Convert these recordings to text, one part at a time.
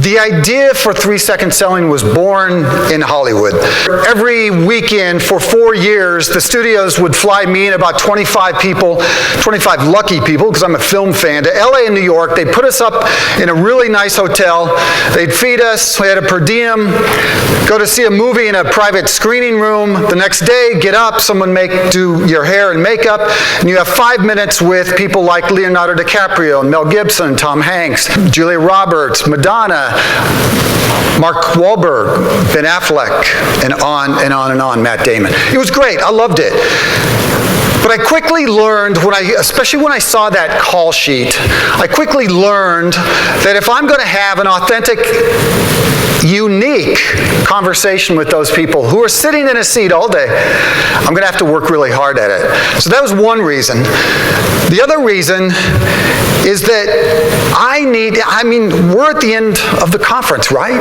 The idea for 3-second selling was born in Hollywood. Every weekend for 4 years, the studios would fly me and about 25 people, 25 lucky people, because I'm a film fan, to LA and New York. They'd put us up in a really nice hotel. They'd feed us. We had a per diem. Go to see a movie in a private screening room. The next day, get up, someone do your hair and makeup, and you have 5 minutes with people like Leonardo DiCaprio, Mel Gibson, Tom Hanks, Julia Roberts, Madonna, Mark Wahlberg, Ben Affleck, and on and on and on, Matt Damon. It was great. I loved it. But I quickly learned, especially when I saw that call sheet, I quickly learned that if I'm going to have an authentic, unique conversation with those people who are sitting in a seat all day, I'm going to have to work really hard at it. So that was one reason. The other reason is that we're at the end of the conference, right?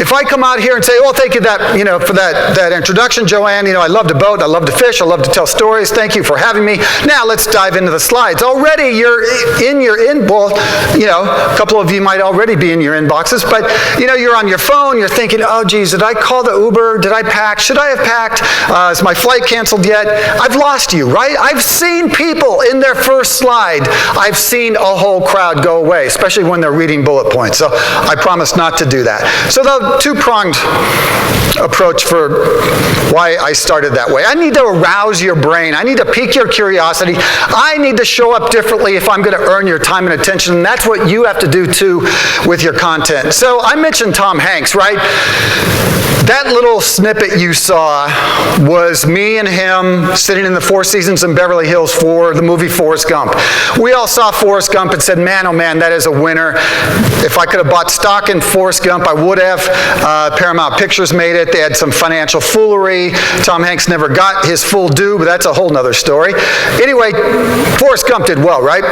If I come out here and say, oh, thank you for that introduction, Joanne, I love to boat, I love to fish, I love to tell stories, thank you for having me. Now let's dive into the slides. Already you're in your inbox, a couple of you might already be in your inboxes, but you're on your phone, you're thinking, oh geez, did I call the Uber? Did I pack? Should I have packed? Is my flight canceled yet? I've lost you, right? I've seen people in their first slide, I've seen a whole crowd go away, especially when they're reading bullet points. So I promise not to do that. So the two-pronged approach for why I started that way. I need to arouse your brain. I need to pique your curiosity. I need to show up differently if I'm going to earn your time and attention, and that's what you have to do too with your content. So I mentioned Tom Hanks, right? That little snippet you saw was me and him sitting in the Four Seasons in Beverly Hills for the movie Forrest Gump. We all saw Forrest Gump and said, man, oh man, that is a winner. If I could have bought stock in Forrest Gump, I would have. Paramount Pictures made it. They had some financial foolery. Tom Hanks never got his full due, but that's a whole nother story. Anyway, Forrest Gump did well, right?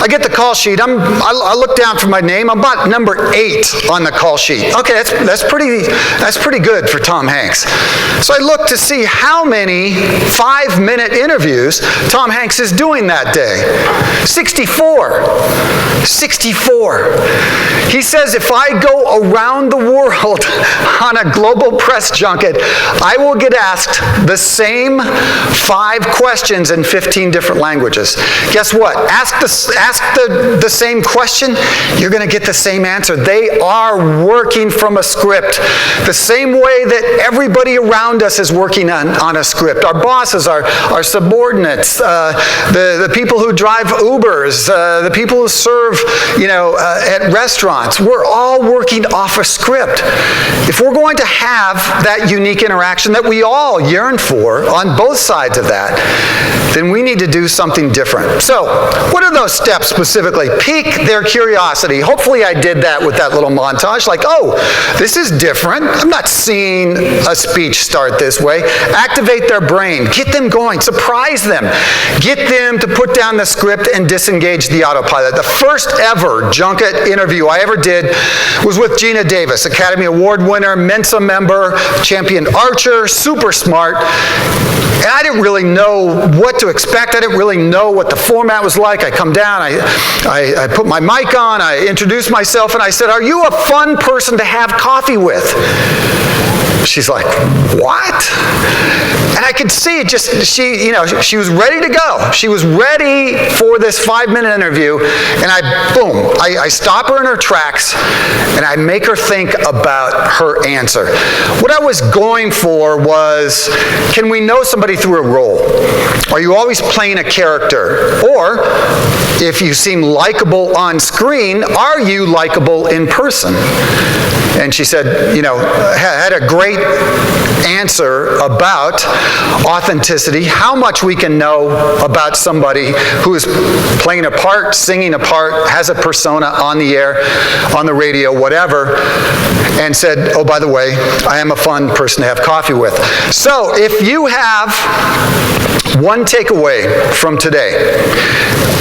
I get the call sheet. I look down for my name. I'm about number 8 on the call sheet. Okay, that's pretty good for Tom Hanks. So I look to see how many 5-minute interviews Tom Hanks is doing that day. 64. 64. He says, if I go around the world on a global press junket, I will get asked the same 5 questions in 15 different languages. Guess what? Ask the same question, you're going to get the same answer. They are working from a script. The same way that everybody around us is working on a script. Our bosses, our subordinates, the people who drive Ubers, the people who serve, at restaurants. We're all working off a script. If we're going to have that unique interaction that we all yearn for on both sides of that, then we need to do something different. So, what are those steps specifically? Pique their curiosity. Hopefully I did that with that little montage, like, oh, this is different. I'm not seeing a speech start this way. Activate their brain. Get them going. Surprise them. Get them to put down the script and disengage the autopilot. The first ever junket interview I ever did was with Gina Davis, Academy Award winner, Mensa member, champion archer, super smart. And I didn't really know what to expect. I didn't really know what the format was like. I come down, I put my mic on, I introduced myself, and I said, are you a fun person to have coffee with? She's like, what? And I could see it she was ready to go. She was ready for this 5-minute interview, and I stop her in her tracks, and I make her think about her answer. What I was going for was, can we know somebody through a role? Are you always playing a character? Or, if you seem likable on screen, are you likable in person? And she said, had a great answer about authenticity, how much we can know about somebody who is playing a part, singing a part, has a persona on the air, on the radio, whatever, and said, oh, by the way, I am a fun person to have coffee with. So if you have one takeaway from today,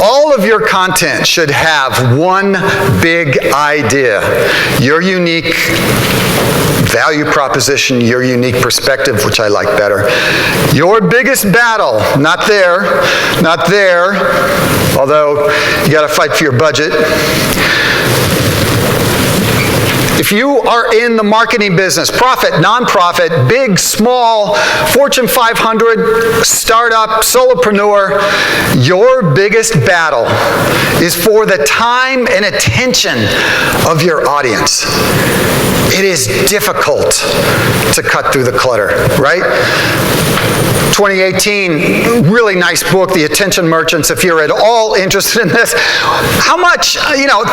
all of your content should have one big idea. Your unique value proposition, your unique perspective, which I like better. Your biggest battle, not there, although you got to fight for your budget. If you are in the marketing business, profit, nonprofit, big, small, Fortune 500, startup, solopreneur, your biggest battle is for the time and attention of your audience. It is difficult to cut through the clutter, right? 2018, really nice book, The Attention Merchants, if you're at all interested in this. How much,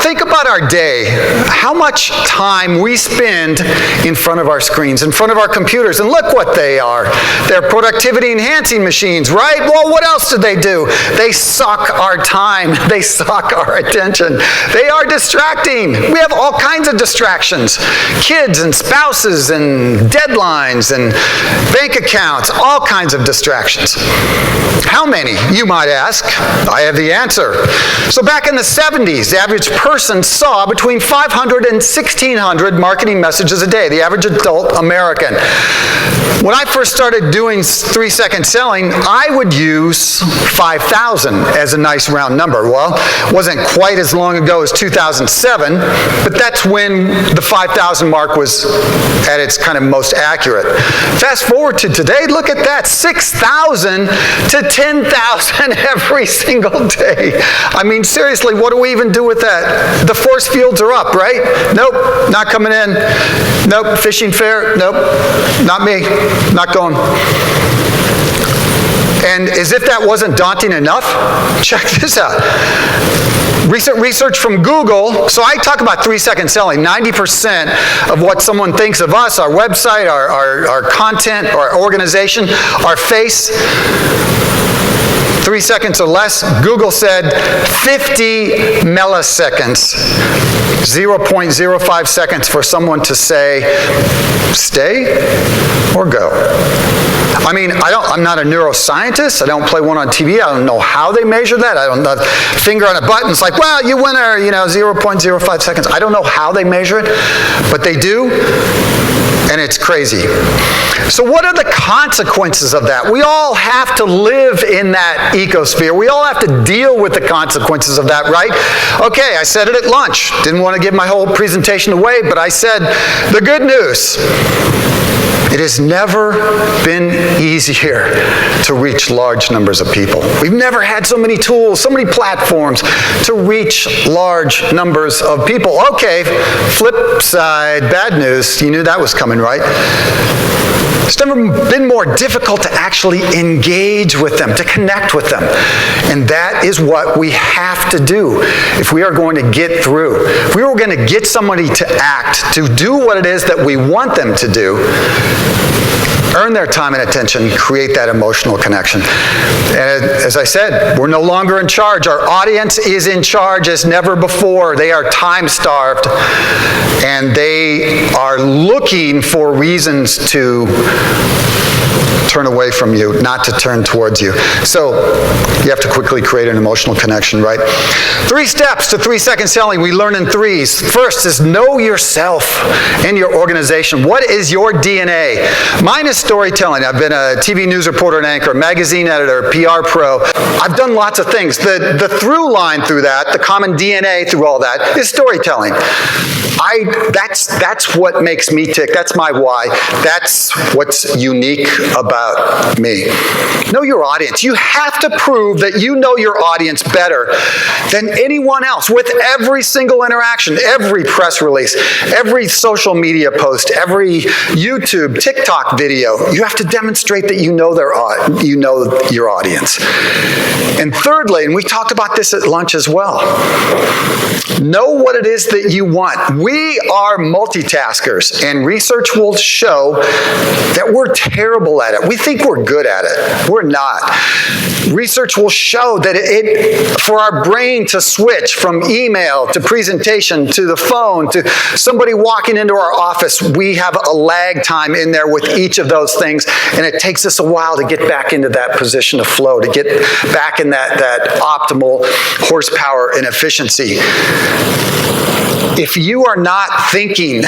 think about our day, how much time we spend in front of our screens, in front of our computers, and look what they are. They're productivity enhancing machines, right? Well, what else do? They suck our time. They suck our attention. They are distracting. We have all kinds of distractions. Kids and spouses and deadlines and bank accounts, all kinds of distractions. How many, you might ask? I have the answer. So back in the 70s, the average person saw between 500 and 1,600 marketing messages a day, the average adult American. When I first started doing 3-second selling, I would use 5,000 as a nice round number. Well, it wasn't quite as long ago as 2007, but that's when the 5,000 mark was at its kind of most accurate. Fast forward to today, look at that, 6,000 to 10,000 every single day. I mean, seriously, what do we even do with that? The force fields are up, right? Nope, not coming in. Nope, fishing fair, nope, not me, not going. And as if that wasn't daunting enough, check this out. Recent research from Google, so I talk about 3-second selling. 90% of what someone thinks of us, our website, our content, our organization, our face, 3 seconds or less, Google said 50 milliseconds, 0.05 seconds for someone to say, stay or go. I mean, I'm not a neuroscientist. I don't play one on TV. I don't know how they measure that. I don't know. Finger on a button, it's like, well, you winner, 0.05 seconds. I don't know how they measure it, but they do, and it's crazy. So what are the consequences of that? We all have to live in that ecosphere. We all have to deal with the consequences of that, right? Okay, I said it at lunch. Didn't want to give my whole presentation away, but I said the good news. It has never been easier to reach large numbers of people. We've never had so many tools, so many platforms to reach large numbers of people. Okay, flip side, bad news. You knew that was coming, right? It's never been more difficult to actually engage with them, to connect with them. And that is what we have to do if we are going to get through. If we were going to get somebody to act, to do what it is that we want them to do, earn their time and attention, create that emotional connection. And as I said, we're no longer in charge. Our audience is in charge as never before. They are time-starved, and they are looking for reasons to turn away from you, not to turn towards you. So you have to quickly create an emotional connection, right? 3 steps to 3-second selling we learn in 3s. First is know yourself and your organization. What is your DNA? Mine is storytelling. I've been a TV news reporter and anchor, magazine editor, PR pro. I've done lots of things. The through line through that, the common DNA through all that, is storytelling. That's what makes me tick. That's my why. That's what's unique about me. Know your audience. You have to prove that you know your audience better than anyone else with every single interaction, every press release, every social media post, every YouTube, TikTok video. You have to demonstrate that you know your audience. And thirdly, and we talked about this at lunch as well, know what it is that you want. We are multitaskers, and research will show that we're terrible at it. We think we're good at it. We're not. Research will show that for our brain to switch from email to presentation to the phone to somebody walking into our office, we have a lag time in there with each of those things, and it takes us a while to get back into that position of flow, to get back in that optimal horsepower and efficiency. If you are not thinking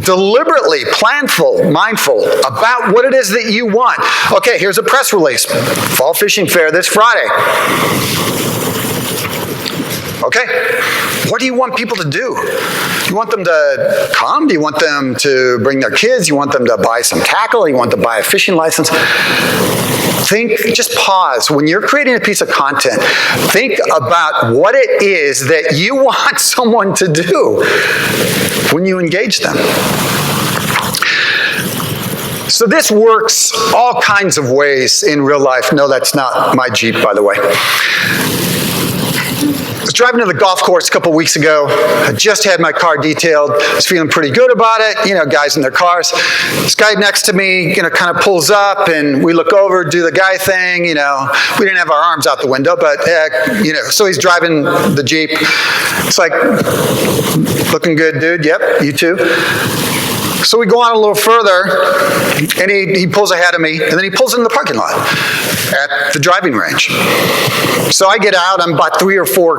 deliberately, planful, mindful about what it is that you want. Okay, here's a press release. Fall Fishing Fair this Friday. Okay, what do you want people to do? You want them to come? Do you want them to bring their kids? You want them to buy some tackle? You want them to buy a fishing license? Think, just pause. When you're creating a piece of content, think about what it is that you want someone to do when you engage them. So this works all kinds of ways in real life. No, that's not my Jeep, by the way. I was driving to the golf course a couple weeks ago. I just had my car detailed. I was feeling pretty good about it. You know, guys in their cars. This guy next to me, you know, kind of pulls up, and we look over, do the guy thing. You know, we didn't have our arms out the window, but you know, so he's driving the Jeep. It's like, looking good, dude. Yep, you too. So we go on a little further, and he pulls ahead of me, and then he pulls in the parking lot at the driving range. So I get out. I'm about 3 or 4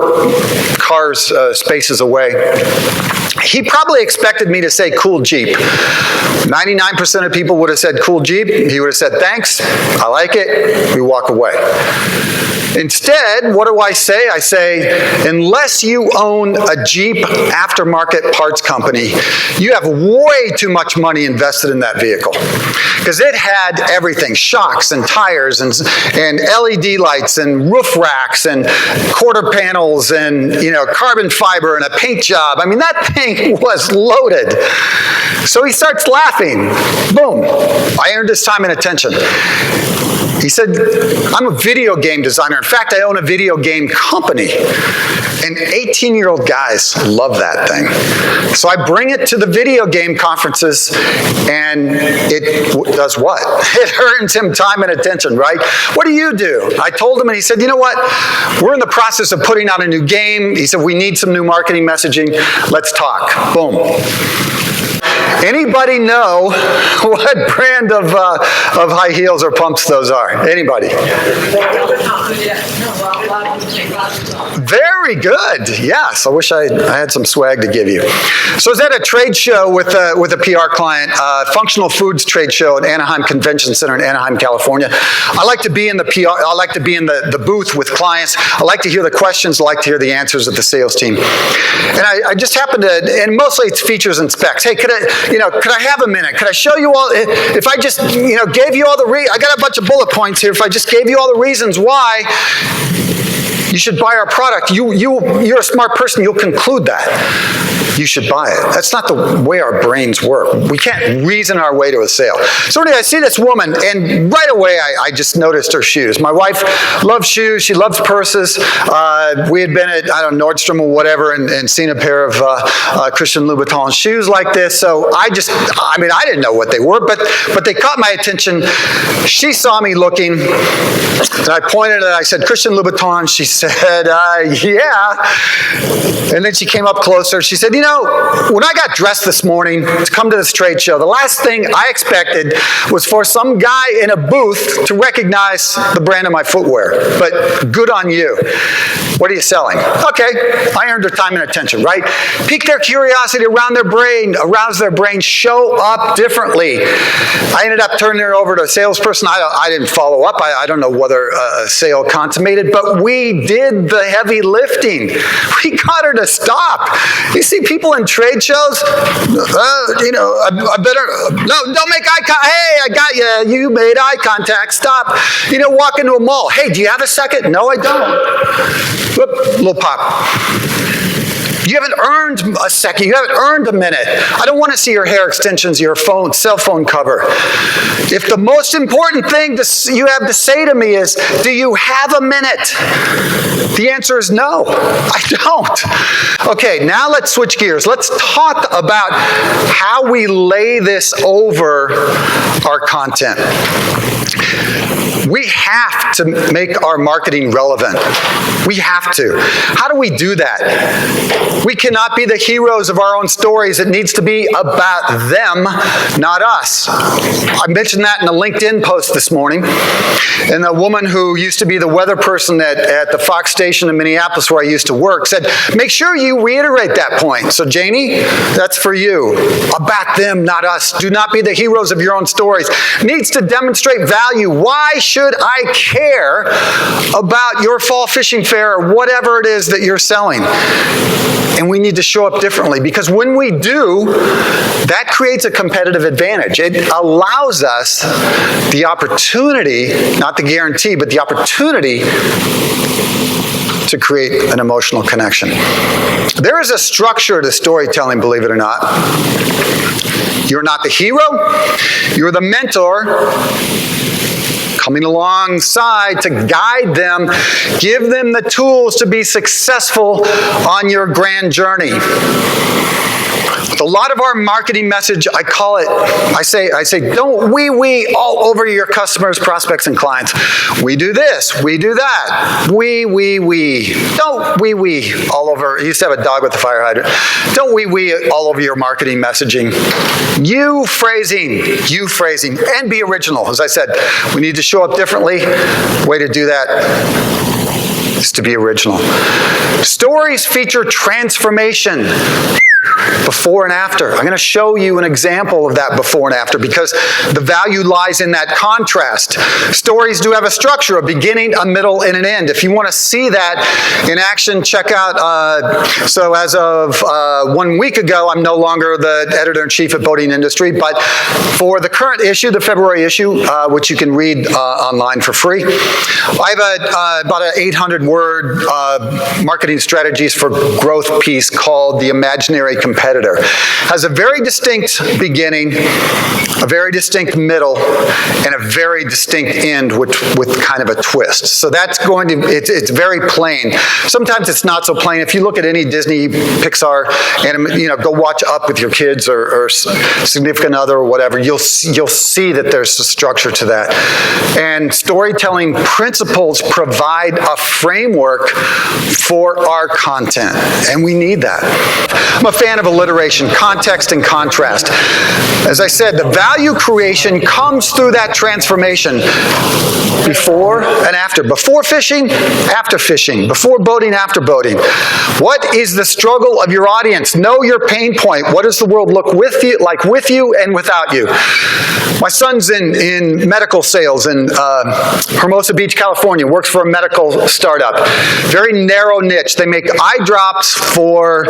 cars, spaces away. He probably expected me to say, cool Jeep. 99% of people would have said, cool Jeep. He would have said, thanks, I like it. We walk away. Instead, what do I say? I say, unless you own a Jeep aftermarket parts company, you have way too much money invested in that vehicle. Because it had everything, shocks and tires and LED lights and roof racks and quarter panels and, you know, carbon fiber and a paint job. I mean, that thing was loaded. So he starts laughing. Boom. I earned his time and attention. He said, I'm a video game designer. In fact, I own a video game company. And 18-year-old guys love that thing. So I bring it to the video game conferences, and it does what? It earns him time and attention, right? What do you do? I told him, and he said, you know what? We're in the process of putting out a new game. He said, we need some new marketing messaging. Let's talk. Boom. Anybody know what brand of high heels or pumps those are? Anybody? Very good. Yes, I wish I had some swag to give you. So I was at a trade show with a PR client, functional foods trade show at Anaheim Convention Center in Anaheim, California. I like to be in the PR. I like to be in the booth with clients. I like to hear the questions. I like to hear the answers of the sales team. And I just happened to, and mostly it's features and specs. Hey, could I have a minute? Could I show you all? If I just, gave you all I got a bunch of bullet points here. If I just gave you all the reasons why you should buy our product, you're a smart person, you'll conclude that you should buy it. That's not the way our brains work. We can't reason our way to a sale. So anyway, I see this woman, and right away I just noticed her shoes. My wife loves shoes. She loves purses. We had been at, Nordstrom or whatever, and seen a pair of Christian Louboutin shoes like this. So I didn't know what they were, but they caught my attention. She saw me looking, and I pointed and I said, Christian Louboutin. She said, yeah. And then she came up closer. She said, when I got dressed this morning to come to this trade show, the last thing I expected was for some guy in a booth to recognize the brand of my footwear. But good on you. What are you selling? Okay, I earned their time and attention, right? Pique their curiosity, arouse their brain, show up differently. I ended up turning her over to a salesperson. I didn't follow up. I don't know whether a sale consummated, but we did the heavy lifting. We got her to stop. You see people in trade shows, I better, no, don't make eye contact. Hey, I got you. You made eye contact. Stop. Walk into a mall. Hey, do you have a second? No, I don't. Whoop, little pop. You haven't earned a second. You haven't earned a minute. I don't want to see your hair extensions, your cell phone cover. If the most important thing you have to say to me is, do you have a minute? The answer is no, I don't. Okay, now let's switch gears. Let's talk about how we lay this over our content. We have to make our marketing relevant. We have to. How do we do that? We cannot be the heroes of our own stories. It needs to be about them, not us. I mentioned that in a LinkedIn post this morning. And the woman who used to be the weather person at the Fox station in Minneapolis where I used to work said, make sure you reiterate that point. So Janie, that's for you. About them, not us. Do not be the heroes of your own stories. Needs to demonstrate value. Why should I care about your fall fishing fair software, or whatever it is that you're selling. And we need to show up differently, because when we do, that creates a competitive advantage. It allows us the opportunity, not the guarantee, but the opportunity to create an emotional connection. There is a structure to storytelling, believe it or not. You're not the hero, you're the mentor, coming alongside to guide them, give them the tools to be successful on your grand journey. A lot of our marketing message, I say, don't wee all over your customers, prospects, and clients. We do this, we do that. We. Don't wee all over. You used to have a dog with a fire hydrant. Don't wee all over your marketing messaging. You phrasing, and be original. As I said, we need to show up differently. Way to do that is to be original. Stories feature transformation. Before and after. I'm going to show you an example of that before and after, because the value lies in that contrast. Stories do have a structure, a beginning, a middle, and an end. If you want to see that in action, check out, so as of 1 week ago, I'm no longer the editor-in-chief at Boating Industry, but for the current issue, the February issue, which you can read online for free, I have about an 800-word marketing strategies for growth piece called The Imaginary Competitor. Has a very distinct beginning, a very distinct middle, and a very distinct end with kind of a twist. So that's going to, it's very plain. Sometimes it's not so plain. If you look at any Disney, Pixar, and go watch Up with your kids or significant other or whatever, you'll see that there's a structure to that. And storytelling principles provide a framework for our content, and we need that. I'm a fan of alliteration, context, and contrast. As I said, the value creation comes through that transformation before and after. Before fishing, after fishing. Before boating, after boating. What is the struggle of your audience? Know your pain point. What does the world look like with you and without you? My son's in medical sales in Hermosa Beach, California, works for a medical startup. Very narrow niche. They make eye drops for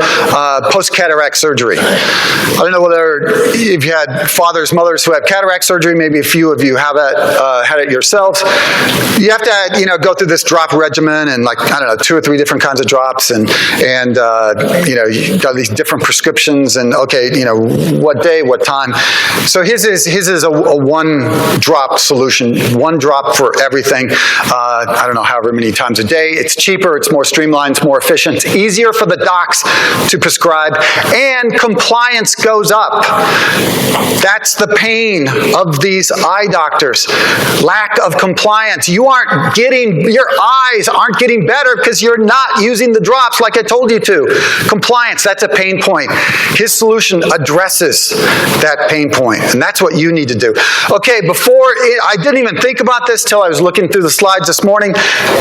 post-cataract surgery. I don't know whether if you had fathers, mothers who had cataract surgery, maybe a few of you have had it yourselves. You have to go through this drop regimen and 2 or 3 different kinds of drops, and you got these different prescriptions, and what day, what time. So his is a one drop solution, one drop for everything. I don't know, however many times a day. It's cheaper, it's more streamlined, it's more efficient, it's easier for the docs to prescribe, and compliance goes up. That's the pain of these eye doctors. Lack of compliance. Your eyes aren't getting better because you're not using the drops like I told you to. Compliance, that's a pain point. His solution addresses that pain point, and that's what you need to do. Okay, I didn't even think about this till I was looking through the slides this morning.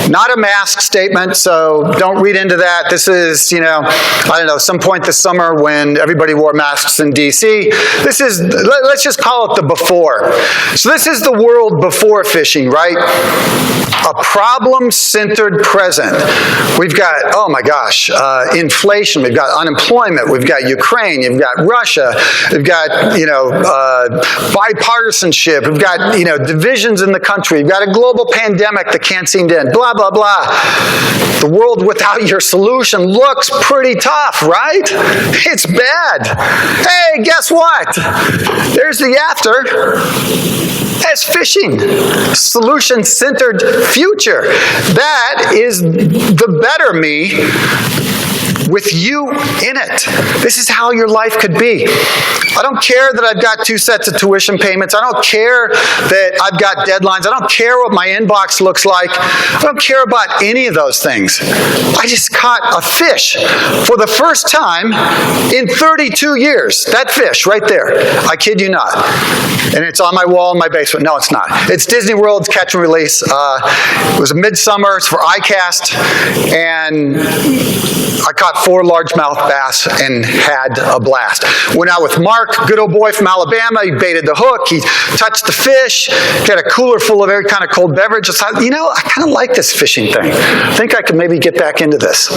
Not a mask statement, so don't read into that. This is, some point this summer when everybody wore masks in DC. Let's just call it the before. So this is the world before fishing, right? A problem-centered present. We've got, inflation. We've got unemployment. We've got Ukraine. You've got Russia. We've got, bipartisanship. We've got, divisions in the country. We've got a global pandemic that can't seem to end. Blah, blah, blah. The world without your solution looks pretty tough, right? It's bad. Hey, guess what? There's the after. That's fishing. Solution-centered future. That is the better me with you in it. This is how your life could be. I don't care that I've got 2 sets of tuition payments. I don't care that I've got deadlines. I don't care what my inbox looks like. I don't care about any of those things. I just caught a fish for the first time in 32 years. That fish right there. I kid you not. And it's on my wall in my basement. No, it's not. It's Disney World's Catch and Release. It was a midsummer. It's for ICAST. And I caught 4 largemouth bass and had a blast. Went out with Mark, good old boy from Alabama. He baited the hook. He touched the fish. He had a cooler full of every kind of cold beverage. I thought, you know, I kind of like this fishing thing. I think I could maybe get back into this.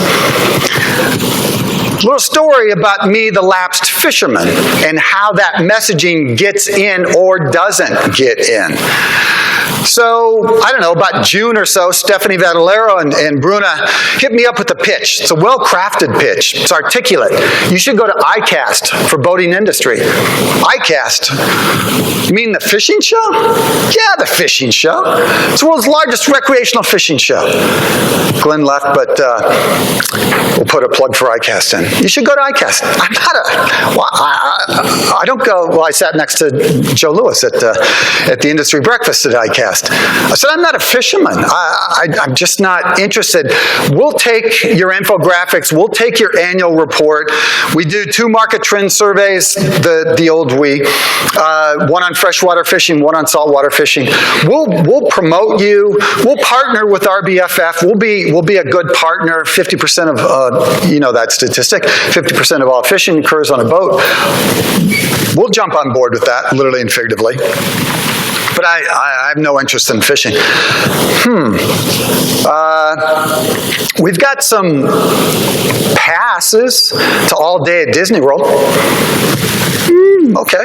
Little story about me, the lapsed fisherman, and how that messaging gets in or doesn't get in. So, I don't know, about June or so, Stephanie Vadalero and Bruna hit me up with a pitch. It's a well-crafted pitch. It's articulate. You should go to ICAST for boating industry. ICAST? You mean the fishing show? Yeah, the fishing show. It's the world's largest recreational fishing show. Glenn left, but we'll put a plug for ICAST in. You should go to ICAST. I'm not a... Well, I don't go... Well, I sat next to Joe Lewis at the industry breakfast at ICAST. I said, I'm not a fisherman. I'm just not interested. We'll take your infographics. We'll take your annual report. We do 2 market trend surveys, the old we. One on freshwater fishing, one on saltwater fishing. We'll promote you. We'll partner with RBFF. We'll be a good partner. 50% of, you know that statistic, 50% of all fishing occurs on a boat. We'll jump on board with that, literally and figuratively. But I have no interest in fishing. We've got some passes to all day at Disney World. Okay.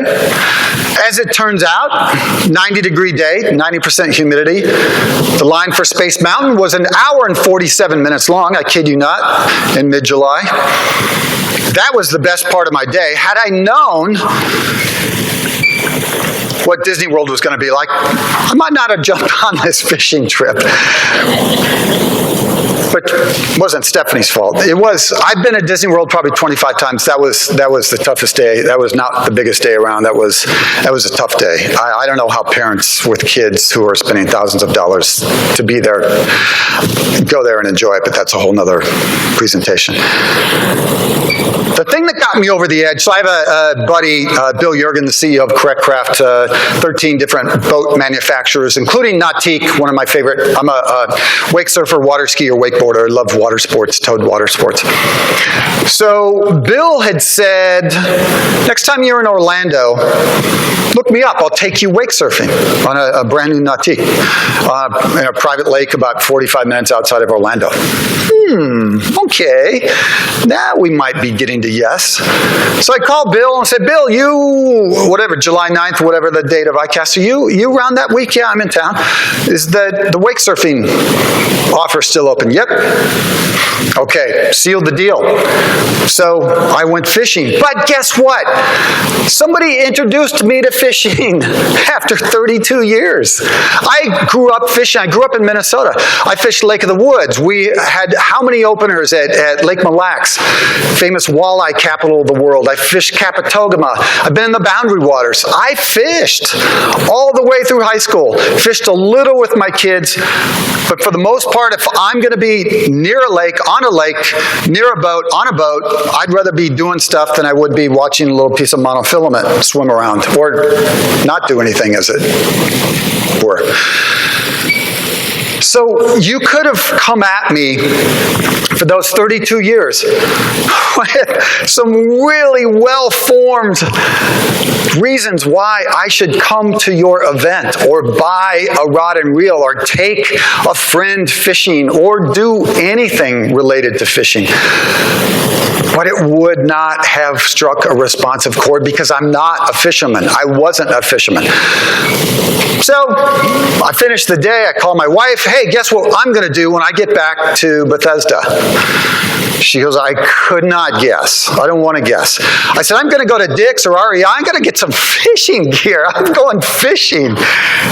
As it turns out, 90-degree day, 90% humidity. The line for Space Mountain was 1 hour and 47 minutes long, I kid you not, in mid-July. That was the best part of my day. Had I known what Disney World was going to be like, I might not have jumped on this fishing trip. But it wasn't Stephanie's fault. It was. I've been at Disney World probably 25 times. That was the toughest day. That was not the biggest day around. That was a tough day. I don't know how parents with kids who are spending thousands of dollars to be there go there and enjoy it, but that's a whole nother presentation. The thing that got me over the edge, so I have a buddy, Bill Yergin, the CEO of Correct Craft, 13 different boat manufacturers, including Nautique, one of my favorite. I'm a wake surfer, water skier, wakeboarder. I love water sports, towed water sports. So Bill had said, next time you're in Orlando, look me up. I'll take you wake surfing on a brand new Nautique in a private lake about 45 minutes outside of Orlando. Okay. Now we might be getting to yes. So I called Bill and said, Bill, you, whatever, July 9th, whatever the date of ICAST, so you around that week? Yeah, I'm in town. Is the wake surfing offer still open? Yep. Okay, sealed the deal. So I went fishing. But guess what? Somebody introduced me to fishing after 32 years. I grew up fishing. I grew up in Minnesota. I fished Lake of the Woods. We had how many openers at Lake Mille Lacs, famous walleye capital of the world. I fished Capitogama. I've been in the Boundary Waters. I fished all the way through high school. Fished a little with my kids, but for the most part, if I'm going to be near a lake, on a lake, near a boat, on a boat, I'd rather be doing stuff than I would be watching a little piece of monofilament swim around or not do anything, as it were. So you could have come at me for those 32 years with some really well-formed reasons why I should come to your event or buy a rod and reel or take a friend fishing or do anything related to fishing. But it would not have struck a responsive chord because I'm not a fisherman. I wasn't a fisherman. So I finished the day. I called my wife. Hey, guess what I'm going to do when I get back to Bethesda? She goes, I could not guess. I don't want to guess. I said, I'm going to go to Dick's or REI. I'm going to get some fishing gear. I'm going fishing.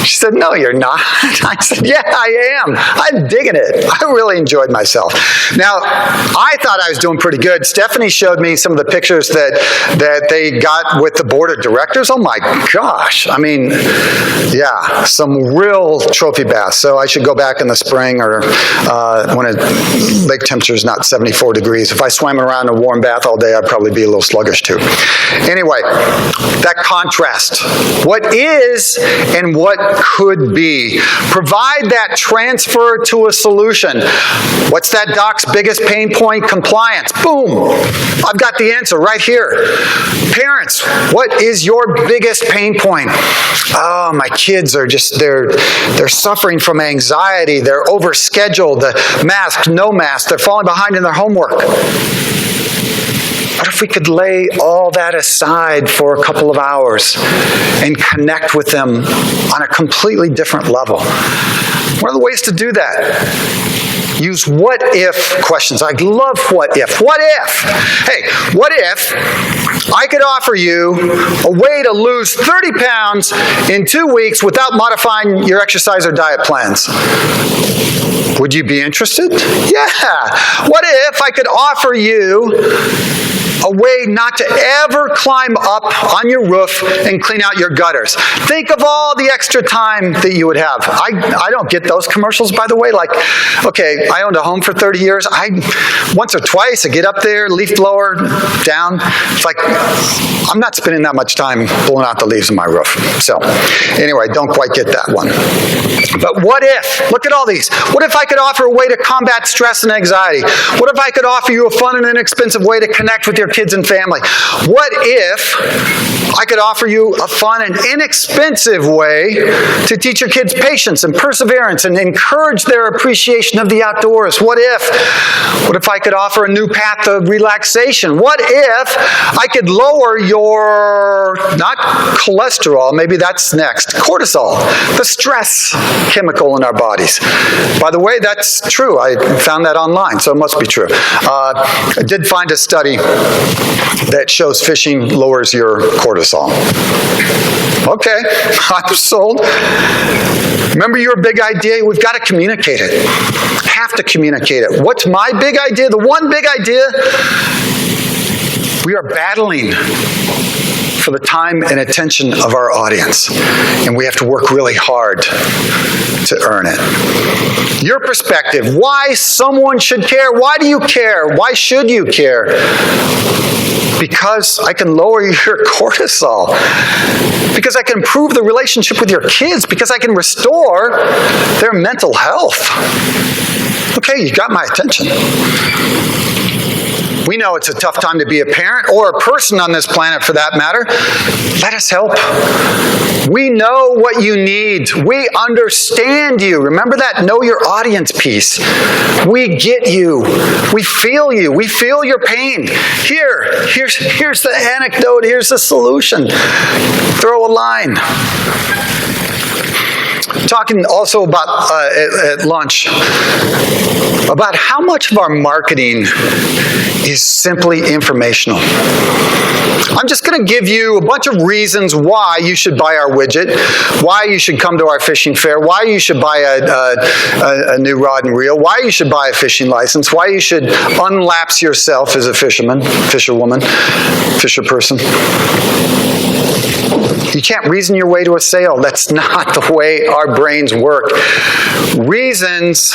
She said, no, you're not. I said, yeah, I am. I'm digging it. I really enjoyed myself. Now, I thought I was doing pretty good. Stephanie showed me some of the pictures that they got with the board of directors. Oh my gosh. I mean, yeah, some real trophy bass. So I should go back in the spring or when lake temperature is not 74 degrees. If I swam around in a warm bath all day, I'd probably be a little sluggish too. Anyway, that contrast. What is and what could be. Provide that transfer to a solution. What's that doc's biggest pain point? Compliance. Boom. I've got the answer right here. Parents, what is your biggest pain point? Oh, my kids are just, they're suffering from anxiety. They're overscheduled. The mask, no mask. They're falling behind in their homework. What if we could lay all that aside for a couple of hours and connect with them on a completely different level? One of the ways to do that, use what if questions. I love what if. What if? Hey, what if I could offer you a way to lose 30 pounds in 2 weeks without modifying your exercise or diet plans? Would you be interested? Yeah. What if I could offer you a way not to ever climb up on your roof and clean out your gutters? Think of all the extra time that you would have. I don't get those commercials, by the way. Like, okay, I owned a home for 30 years. Once or twice, I get up there, leaf blower, down. It's like, I'm not spending that much time pulling out the leaves of my roof. So, anyway, don't quite get that one. But what if? Look at all these. What if I could offer a way to combat stress and anxiety? What if I could offer you a fun and inexpensive way to connect with your kids and family? What if I could offer you a fun and inexpensive way to teach your kids patience and perseverance and encourage their appreciation of the outdoors? What if I could offer a new path of relaxation? What if I could lower your, not cholesterol, maybe that's next, cortisol, the stress chemical in our bodies? By the way, that's true. I found that online, so it must be true. I did find a study that shows fishing lowers your cortisol. Okay, I'm sold. Remember your big idea? We've got to communicate it. Have to communicate it. What's my big idea? The one big idea? We are battling for the time and attention of our audience, and we have to work really hard to earn it. Your perspective, why someone should care. Why do you care? Why should you care? Because I can lower your cortisol. Because I can improve the relationship with your kids. Because I can restore their mental health. Okay, you got my attention. We know it's a tough time to be a parent or a person on this planet for that matter. Let us help. We know what you need. We understand you. Remember that know your audience piece. We get you. We feel you. We feel your pain. Here's the anecdote. Here's the solution. Throw a line. Talking also about at lunch about how much of our marketing is simply informational. I'm just going to give you a bunch of reasons why you should buy our widget, why you should come to our fishing fair, why you should buy a new rod and reel, why you should buy a fishing license, why you should unlapse yourself as a fisherman, fisherwoman, fisher person. You can't reason your way to a sale. That's not the way our brains work. Reasons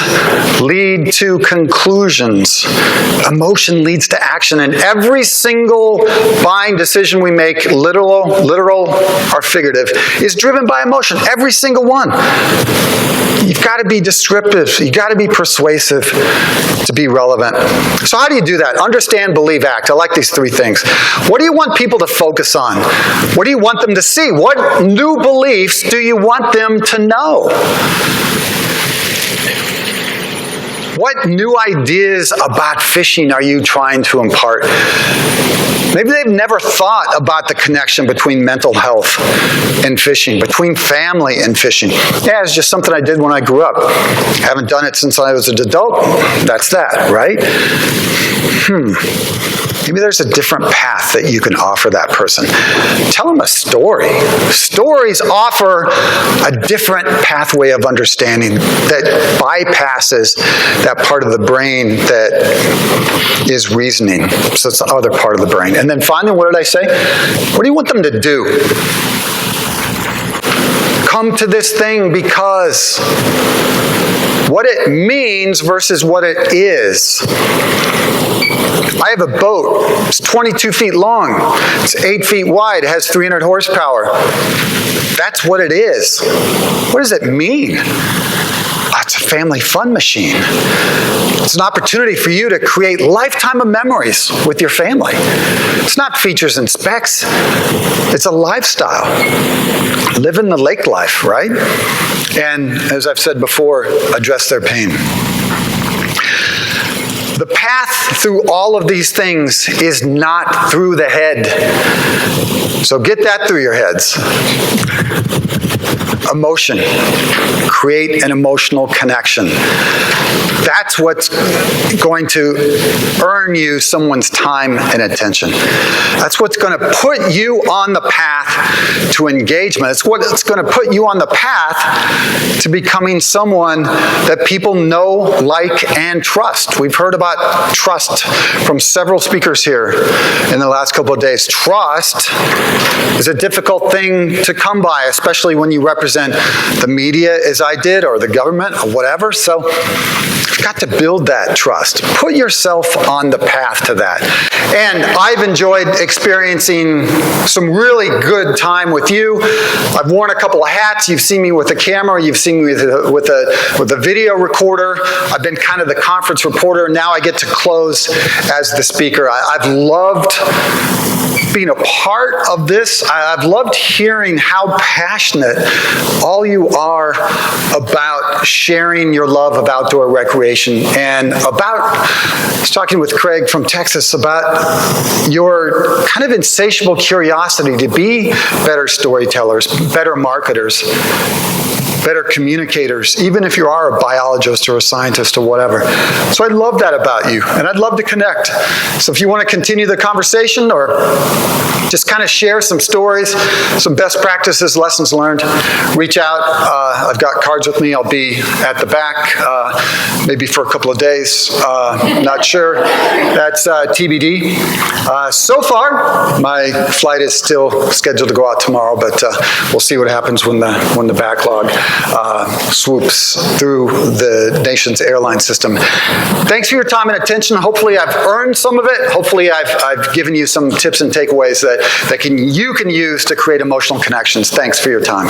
lead to conclusions. Emotion leads to action. And every single buying decision we make, literal or figurative, is driven by emotion. Every single one. You've got to be descriptive. You've got to be persuasive to be relevant. So how do you do that? Understand, believe, act. I like these three things. What do you want people to focus on? What do you want them to see? What new beliefs do you want them to know? What new ideas about fishing are you trying to impart? Maybe they've never thought about the connection between mental health and fishing, between family and fishing. Yeah, it's just something I did when I grew up. Haven't done it since I was an adult. That's that, right? Maybe there's a different path that you can offer that person. Tell them a story. Stories offer a different pathway of understanding that bypasses that part of the brain that is reasoning. So it's the other part of the brain. And then finally, what did I say? What do you want them to do? come to this thing because what it means versus what it is. I have a boat. It's 22 feet long. It's 8 feet wide. It has 300 horsepower. That's what it is. What does it mean? It's a family fun machine. It's an opportunity for you to create lifetime of memories with your family. It's not features and specs. It's a lifestyle. Living the lake life, right? And as I've said before, address their pain. The path through all of these things is not through the head. So get that through your heads. Emotion. Create an emotional connection. That's what's going to earn you someone's time and attention. That's what's going to put you on the path to engagement. It's what's going to put you on the path to becoming someone that people know, like, and trust. We've heard about trust from several speakers here in the last couple of days. Trust is a difficult thing to come by, especially when you represent the media as I did, or the government, or whatever. So you've got to build that trust. Put yourself on the path to that. And I've enjoyed experiencing some really good time with you. I've worn a couple of hats. You've seen me with a camera. You've seen me with a video recorder. I've been kind of the conference reporter. Now I get to close as the speaker. I've loved being a part of this. I've loved hearing how passionate all you are about sharing your love of outdoor recreation, and about, I was talking with Craig from Texas about your kind of insatiable curiosity to be better storytellers, better marketers, better communicators, even if you are a biologist or a scientist or whatever. So I love that about you, and I'd love to connect. So if you want to continue the conversation or just kind of share some stories, some best practices, lessons learned, reach out. I've got cards with me. I'll be at the back, maybe for a couple of days. Not sure. That's TBD. So far, my flight is still scheduled to go out tomorrow, but we'll see what happens when the backlog swoops through the nation's airline system. Thanks for your time and attention. Hopefully I've earned some of it. Hopefully I've given you some tips and takeaways that you can use to create emotional connections. Thanks for your time.